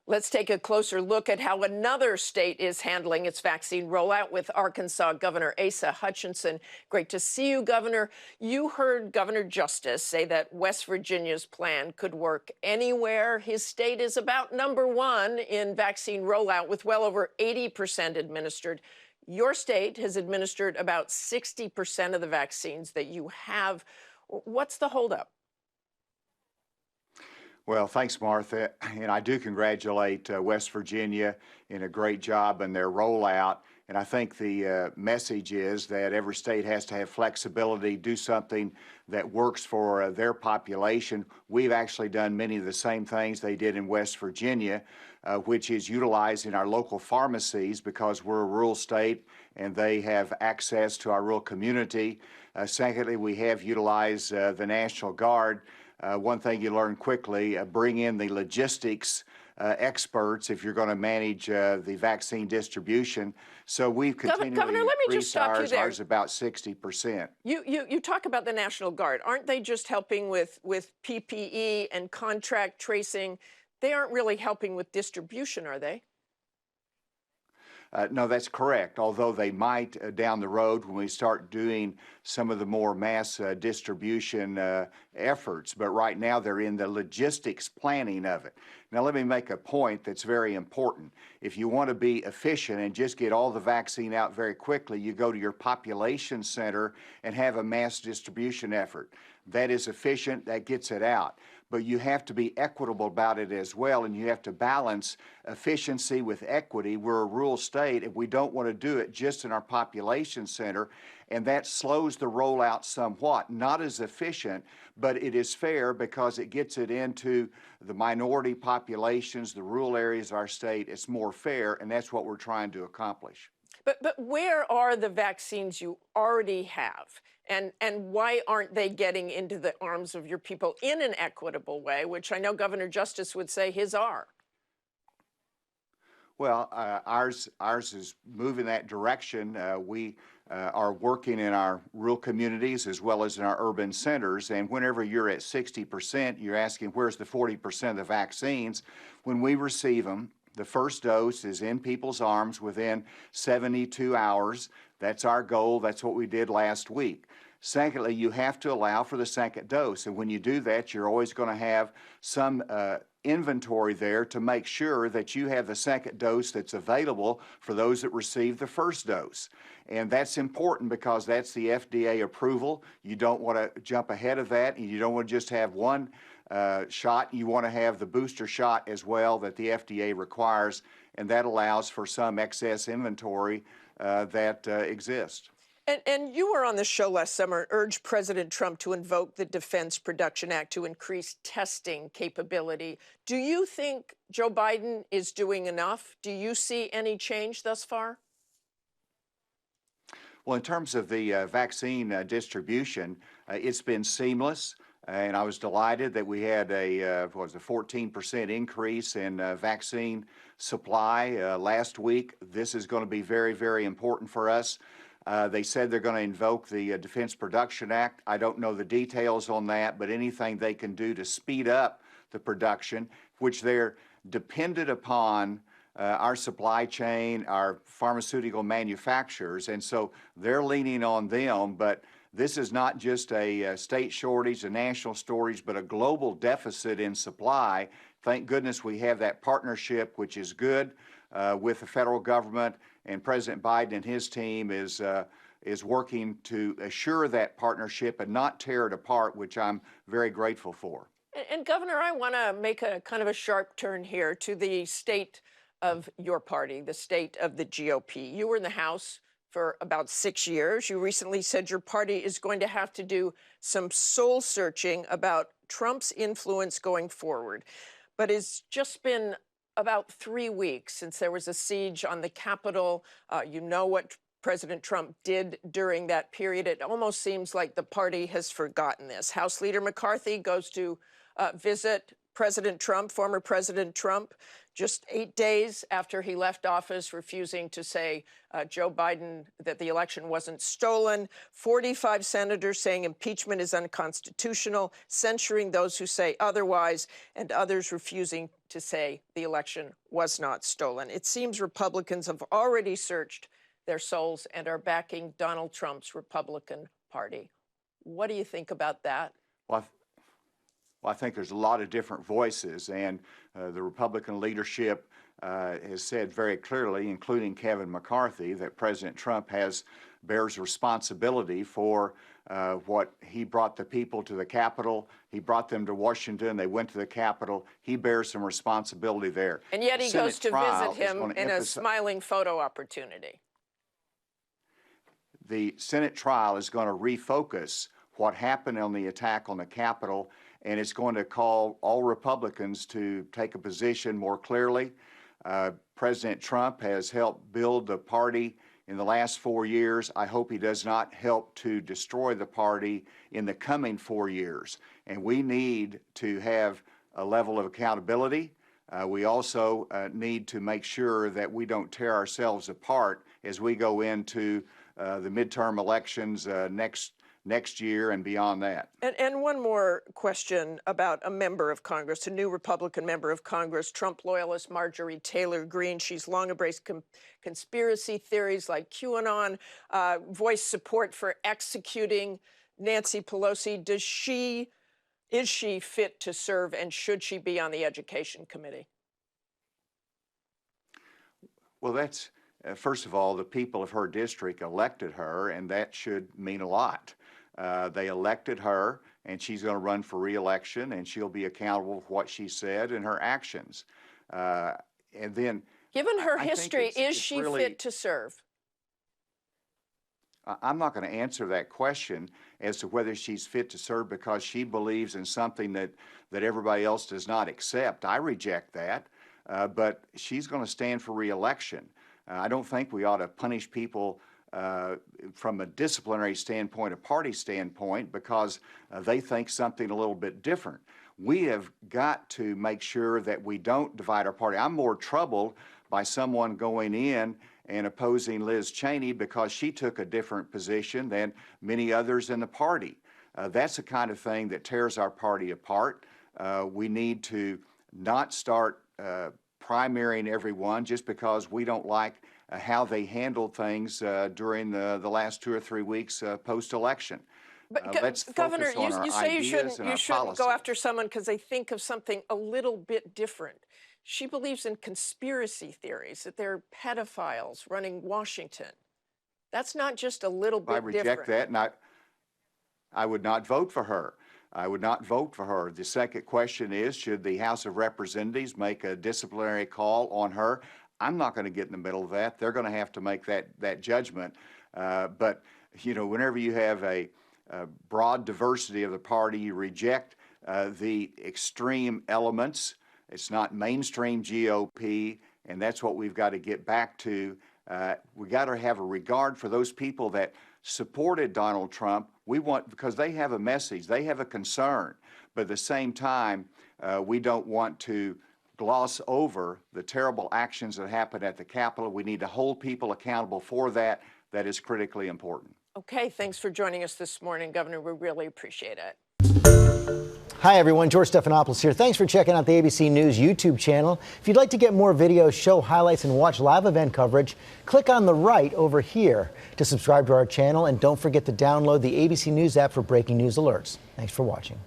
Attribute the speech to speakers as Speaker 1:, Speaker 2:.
Speaker 1: Let's take a closer look at how another state is handling its vaccine rollout with Arkansas Governor Asa Hutchinson. Great to see you, Governor. You heard Governor Justice say that West Virginia's plan could work anywhere. His state is about #1 in vaccine rollout with well over 80% administered. Your state has administered about 60% of the vaccines that you have. What's the holdup?
Speaker 2: Well, thanks, Martha. And I do congratulate West Virginia in a great job in their rollout. And I think the message is that every state has to have flexibility, do something that works for their population. We've actually done many of the same things they did in West Virginia, which is utilizing our local pharmacies because we're a rural state and they have access to our rural community. Secondly, we have utilized the National Guard. One thing you learn quickly, bring in the logistics experts if you're going to manage the vaccine distribution. So we've continually
Speaker 1: Governor, let me just stop you there.
Speaker 2: Ours about 60%.
Speaker 1: You talk about the National Guard. Aren't they just helping with PPE and contract tracing? They aren't really helping with distribution, are they?
Speaker 2: No, that's correct, although they might down the road when we start doing some of the more mass distribution efforts. But right now they're in the logistics planning of it. Now, let me make a point that's very important. If you want to be efficient and just get all the vaccine out very quickly, you go to your population center and have a mass distribution effort. That is efficient, that gets it out. But you have to be equitable about it as well, and you have to balance efficiency with equity. We're a rural state, and we don't want to do it just in our population center, and that slows the rollout somewhat. Not as efficient, but it is fair because it gets it into the minority populations, the rural areas of our state. It's more fair, and that's what we're trying to accomplish.
Speaker 1: But where are the vaccines you already have? And why aren't they getting into the arms of your people in an equitable way, which I know Governor Justice would say his are?
Speaker 2: Well, ours is moving that direction. We are working in our rural communities as well as in our urban centers. And whenever you're at 60%, you're asking where's the 40% of the vaccines. When we receive them, the first dose is in people's arms within 72 hours. That's our goal. That's what we did last week. Secondly, you have to allow for the second dose. And when you do that, you're always going to have some inventory there to make sure that you have the second dose that's available for those that received the first dose. And that's important because that's the FDA approval. You don't want to jump ahead of that, and you don't want to just have one shot. You want to have the booster shot as well that the FDA requires, and that allows for some excess inventory that exists.
Speaker 1: And you were on the show last summer and urged President Trump to invoke the Defense Production Act to increase testing capability. Do you think Joe Biden is doing enough? Do you see any change thus far?
Speaker 2: Well, in terms of the vaccine distribution, it's been seamless. And I was delighted that we had a 14% increase in vaccine supply last week. This is going to be very, very important for us. They said they're going to invoke the Defense Production Act. I don't know the details on that, but anything they can do to speed up the production, which they're dependent upon our supply chain, our pharmaceutical manufacturers, and so they're leaning on them. But this is not just a state shortage, a national shortage, but a global deficit in supply. Thank goodness we have that partnership, which is good with the federal government, and President Biden and his team is working to assure that partnership and not tear it apart, which I'm very grateful for.
Speaker 1: And Governor, I want to make a kind of a sharp turn here to the state of your party, the state of the GOP. You were in the House for about 6 years. You recently said your party is going to have to do some soul searching about Trump's influence going forward. But it's just been about 3 weeks since there was a siege on the Capitol. You know what President Trump did during that period. It almost seems like the party has forgotten this. House Leader McCarthy goes to visit President Trump, former President Trump, just 8 days after he left office, refusing to say Joe Biden that the election wasn't stolen. 45 senators saying impeachment is unconstitutional, censuring those who say otherwise, and others refusing to say the election was not stolen. It seems Republicans have already searched their souls and are backing Donald Trump's Republican Party. What do you think about that?
Speaker 2: Well, I think there's a lot of different voices, and the Republican leadership has said very clearly, including Kevin McCarthy, that President Trump bears responsibility for what he brought the people to the Capitol. He brought them to Washington. They went to the Capitol. He bears some responsibility there.
Speaker 1: And yet he goes to visit him in a smiling photo opportunity.
Speaker 2: The Senate trial is going to refocus what happened on the attack on the Capitol, and it's going to call all Republicans to take a position more clearly. President Trump has helped build the party in the last 4 years. I hope he does not help to destroy the party in the coming 4 years. And we need to have a level of accountability. We also need to make sure that we don't tear ourselves apart as we go into the midterm elections next year and beyond that.
Speaker 1: And one more question about a member of Congress, a new Republican member of Congress, Trump loyalist Marjorie Taylor Greene. She's long embraced conspiracy theories like QAnon, voiced support for executing Nancy Pelosi. Is she fit to serve, and should she be on the Education Committee?
Speaker 2: Well, that's, first of all, the people of her district elected her, and that should mean a lot. They elected her, and she's going to run for re-election, and she'll be accountable for what she said and her actions. And then,
Speaker 1: given her history, is she fit to serve?
Speaker 2: I'm not going to answer that question as to whether she's fit to serve because she believes in something that everybody else does not accept. I reject that, but she's going to stand for re-election. I don't think we ought to punish people from a disciplinary standpoint, a party standpoint, because they think something a little bit different. We have got to make sure that we don't divide our party. I'm more troubled by someone going in and opposing Liz Cheney because she took a different position than many others in the party. That's the kind of thing that tears our party apart. We need to not start primarying everyone just because we don't like how they handled things during the last 2 or 3 weeks post-election.
Speaker 1: But
Speaker 2: let's
Speaker 1: Governor,
Speaker 2: focus on
Speaker 1: you
Speaker 2: our
Speaker 1: say
Speaker 2: ideas
Speaker 1: you shouldn't go after someone because they think of something a little bit different. She believes in conspiracy theories, that there are pedophiles running Washington. That's not just a little bit different.
Speaker 2: I reject that, and I would not vote for her. I would not vote for her. The second question is, should the House of Representatives make a disciplinary call on her? I'm not going to get in the middle of that. They're going to have to make that judgment. But, you know, whenever you have a broad diversity of the party, you reject the extreme elements. It's not mainstream GOP, and that's what we've got to get back to. We got to have a regard for those people that supported Donald Trump. Because they have a message, they have a concern, but at the same time, we don't want to gloss over the terrible actions that happened at the Capitol. We need to hold people accountable for that. That is critically important.
Speaker 1: Okay, thanks for joining us this morning, Governor. We really appreciate it.
Speaker 3: Hi, everyone. George Stephanopoulos here. Thanks for checking out the ABC News YouTube channel. If you'd like to get more videos, show highlights, and watch live event coverage, click on the right over here to subscribe to our channel. And don't forget to download the ABC News app for breaking news alerts. Thanks for watching.